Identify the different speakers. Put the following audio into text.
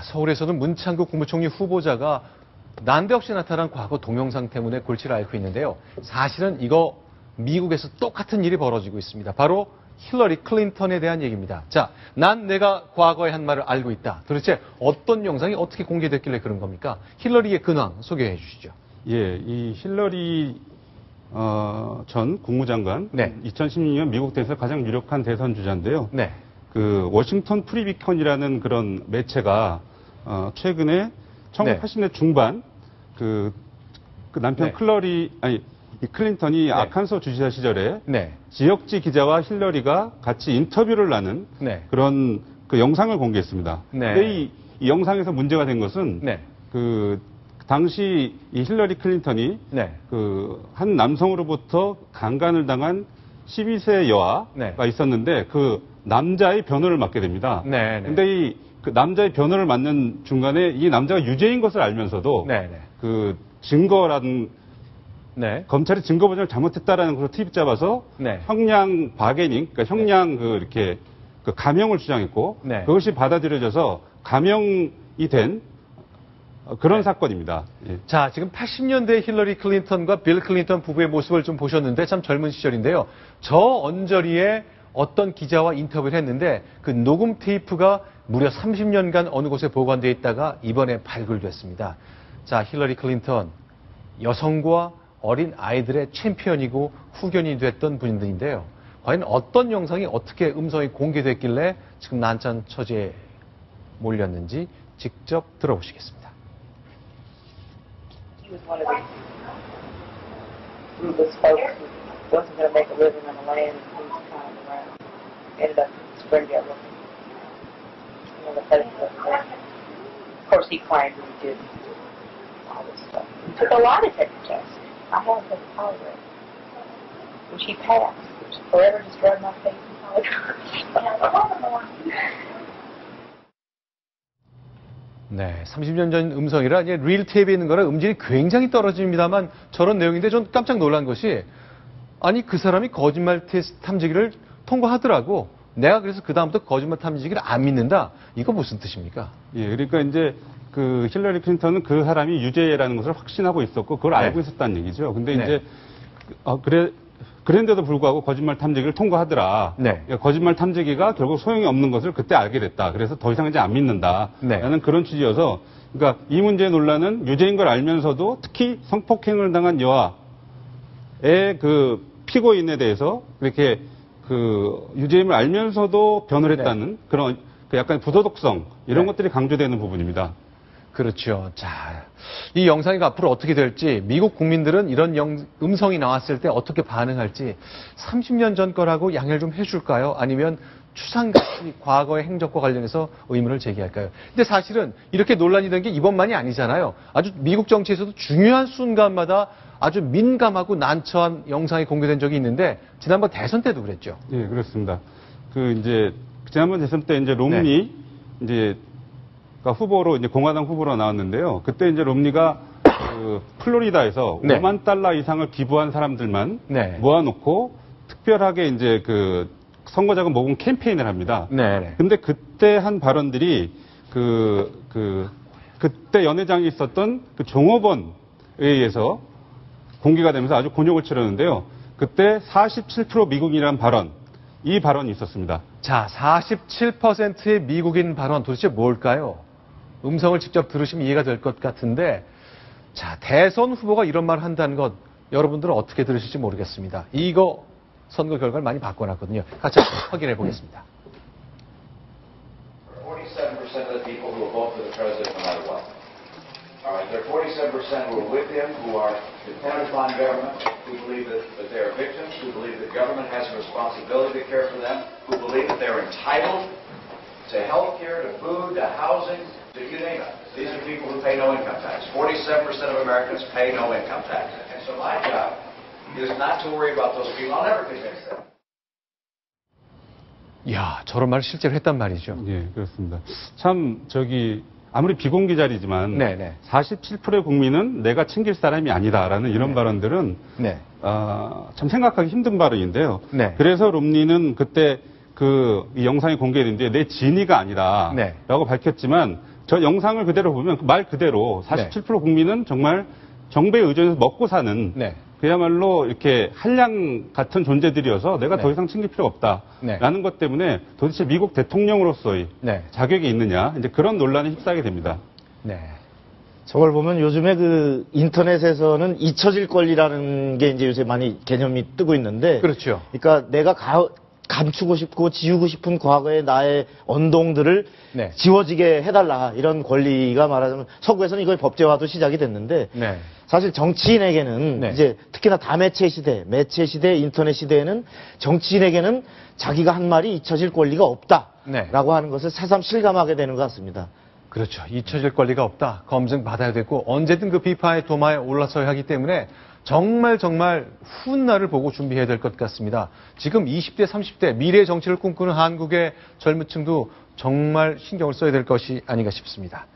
Speaker 1: 서울에서는 문창국 국무총리 후보자가 난데없이 나타난 과거 동영상 때문에 골치를 앓고 있는데요. 사실은 이거 미국에서 똑같은 일이 벌어지고 있습니다. 바로 힐러리 클린턴에 대한 얘기입니다. 자, 난 내가 과거에 한 말을 알고 있다. 도대체 어떤 영상이 어떻게 공개됐길래 그런 겁니까? 힐러리의 근황 소개해 주시죠.
Speaker 2: 예, 이 힐러리 전 국무장관,
Speaker 1: 네.
Speaker 2: 2016년 미국 대선에서 가장 유력한 대선 주자인데요.
Speaker 1: 네.
Speaker 2: 그 워싱턴 프리비컨이라는 그런 매체가 최근에 1980년대 중반 그 남편
Speaker 1: 네.
Speaker 2: 클린턴이
Speaker 1: 네.
Speaker 2: 아칸소 주지사 시절에
Speaker 1: 네.
Speaker 2: 지역지 기자와 힐러리가 같이 인터뷰를 나눈
Speaker 1: 네.
Speaker 2: 그런 그 영상을 공개했습니다.
Speaker 1: 네.
Speaker 2: 근데 이 영상에서 문제가 된 것은
Speaker 1: 네.
Speaker 2: 그 당시 이 힐러리 클린턴이
Speaker 1: 네.
Speaker 2: 그 한 남성으로부터 강간을 당한 12세 여아가
Speaker 1: 네.
Speaker 2: 있었는데 그 남자의 변호를 맡게 됩니다.
Speaker 1: 네. 네.
Speaker 2: 근데 그 남자의 변호를 맡는 중간에 이 남자가 유죄인 것을 알면서도
Speaker 1: 네. 네.
Speaker 2: 그 증거라든
Speaker 1: 네.
Speaker 2: 검찰이 증거 보전을 잘못했다라는 그런 트입 잡아서
Speaker 1: 네.
Speaker 2: 형량 바게닝, 그러니까 형량 이렇게 그 감형을 주장했고
Speaker 1: 네.
Speaker 2: 그것이 받아들여져서 감형이 된 그런
Speaker 1: 네.
Speaker 2: 사건입니다. 예.
Speaker 1: 자, 지금 80년대 힐러리 클린턴과 빌 클린턴 부부의 모습을 좀 보셨는데 참 젊은 시절인데요. 저 언저리에 어떤 기자와 인터뷰를 했는데 그 녹음 테이프가 무려 30년간 어느 곳에 보관되어 있다가 이번에 발굴됐습니다. 자, 힐러리 클린턴, 여성과 어린 아이들의 챔피언이고 후견이 됐던 분들인데요. 과연 어떤 영상이 어떻게 음성이 공개됐길래 지금 난처한 처지에 몰렸는지 직접 들어보시겠습니다.
Speaker 3: He was one of these ruthless folks who wasn't going to make a living on the land and he was kind of around. Ended up in Springdale looking. You know, the place was there. Of course, he claimed that he didn't do all this stuff. He took a lie detector test. I had his polygraph, which he passed, which forever just rubbed my face in polygraph.
Speaker 1: 네, 30년 전 음성이라 이제 릴 테이프에 있는 거라 음질이 굉장히 떨어집니다만 저런 내용인데 전 깜짝 놀란 것이 아니 그 사람이 거짓말 테스트 탐지기를 통과하더라고. 내가 그래서 그다음부터 거짓말 탐지기를 안 믿는다. 이거 무슨 뜻입니까?
Speaker 2: 예, 그러니까 이제 그 힐러리 클린턴은 그 사람이 유죄라는 것을 확신하고 있었고 그걸
Speaker 1: 네.
Speaker 2: 알고 있었다는 얘기죠. 근데
Speaker 1: 네.
Speaker 2: 이제 그랬는데도 불구하고 거짓말 탐지기를 통과하더라.
Speaker 1: 네.
Speaker 2: 그러니까 거짓말 탐지기가 결국 소용이 없는 것을 그때 알게 됐다. 그래서 더 이상 이제 안 믿는다.
Speaker 1: 네.
Speaker 2: 라는 그런 취지여서 그러니까 이 문제의 논란은 유죄인 걸 알면서도 특히 성폭행을 당한 여아의 그 피고인에 대해서 그렇게 그 유죄임을 알면서도 변호를 했다는 그런 그 약간 부도덕성 이런
Speaker 1: 네.
Speaker 2: 것들이 강조되는 부분입니다.
Speaker 1: 그렇죠. 자, 이 영상이 앞으로 어떻게 될지 미국 국민들은 이런 음성이 나왔을 때 어떻게 반응할지 30년 전 거라고 양해를 좀 해줄까요? 아니면 추상같이 과거의 행적과 관련해서 의문을 제기할까요? 근데 사실은 이렇게 논란이 된 게 이번만이 아니잖아요. 아주 미국 정치에서도 중요한 순간마다 아주 민감하고 난처한 영상이 공개된 적이 있는데 지난번 대선 때도 그랬죠.
Speaker 2: 예, 그렇습니다. 그 이제 지난번 대선 때 이제 롬니 이제 후보로 이제 공화당 후보로 나왔는데요. 그때 이제 롬니가 그 플로리다에서
Speaker 1: 네.
Speaker 2: 5만 달러 이상을 기부한 사람들만
Speaker 1: 네.
Speaker 2: 모아놓고 특별하게 이제 그 선거자금 모금 캠페인을 합니다.
Speaker 1: 네.
Speaker 2: 근데 그때 한 발언들이 그때 연회장에 있었던 그 종업원에 의해서 공개가 되면서 아주 곤욕을 치렀는데요. 그때 47% 미국인이라는 발언, 이 발언이 있었습니다.
Speaker 1: 자, 47%의 미국인 발언 도대체 뭘까요? 음성을 직접 들으시면 이해가 될 것 같은데 자, 대선 후보가 이런 말을 한다는 것 여러분들은 어떻게 들으실지 모르겠습니다. 이거 선거 결과를 많이 바꿔놨거든요. 같이 확인해 보겠습니다.
Speaker 4: 47% of the people who will vote for the president no matter what. All right, there are 47% who are with him, who are dependent upon government, who believe that they are victims, who believe that government has a responsibility to care for them, who believe that they're entitled to health care, to food, to housing, to you name it. These are people who pay no income tax. 47% of Americans pay no income tax. And so my job is not to worry about those people. I'll never convince them.
Speaker 1: 이야, 저런 말을 실제로 했단 말이죠.
Speaker 2: 예, 그렇습니다. 참 아무리 비공개 자리지만
Speaker 1: 네네.
Speaker 2: 47%의 국민은 내가 챙길 사람이 아니다라는 이런 발언들은
Speaker 1: 네.
Speaker 2: 참 생각하기 힘든 발언인데요.
Speaker 1: 네.
Speaker 2: 그래서 롬니는 그때 이 영상이 공개된 뒤에 내 진위가 아니다라고
Speaker 1: 네.
Speaker 2: 밝혔지만 저 영상을 그대로 보면 말 그대로 47% 국민은 정말 정부에 의존해서 먹고 사는
Speaker 1: 네.
Speaker 2: 그야말로 이렇게 한량 같은 존재들이어서 내가
Speaker 1: 네.
Speaker 2: 더 이상 챙길 필요 없다라는
Speaker 1: 네.
Speaker 2: 것 때문에 도대체 미국 대통령으로서의
Speaker 1: 네.
Speaker 2: 자격이 있느냐 이제 그런 논란에 휩싸게 됩니다.
Speaker 1: 네.
Speaker 5: 저걸 보면 요즘에 그 인터넷에서는 잊혀질 권리라는 게 이제 요새 많이 개념이 뜨고 있는데.
Speaker 1: 그렇죠.
Speaker 5: 그러니까 내가 감추고 싶고 지우고 싶은 과거의 나의 언동들을
Speaker 1: 네.
Speaker 5: 지워지게 해달라. 이런 권리가 말하자면 서구에서는 이걸 법제화도 시작이 됐는데.
Speaker 1: 네.
Speaker 5: 사실 정치인에게는
Speaker 1: 네.
Speaker 5: 이제 특히나 다매체 시대, 매체 시대, 인터넷 시대에는 정치인에게는 자기가 한 말이 잊혀질 권리가 없다라고
Speaker 1: 네.
Speaker 5: 하는 것을 새삼 실감하게 되는 것 같습니다.
Speaker 1: 그렇죠. 잊혀질 권리가 없다. 검증받아야 되고 언제든 그 비판의 도마에 올라서야 하기 때문에 정말 훗날을 보고 준비해야 될 것 같습니다. 지금 20대, 30대 미래 정치를 꿈꾸는 한국의 젊은 층도 정말 신경을 써야 될 것이 아닌가 싶습니다.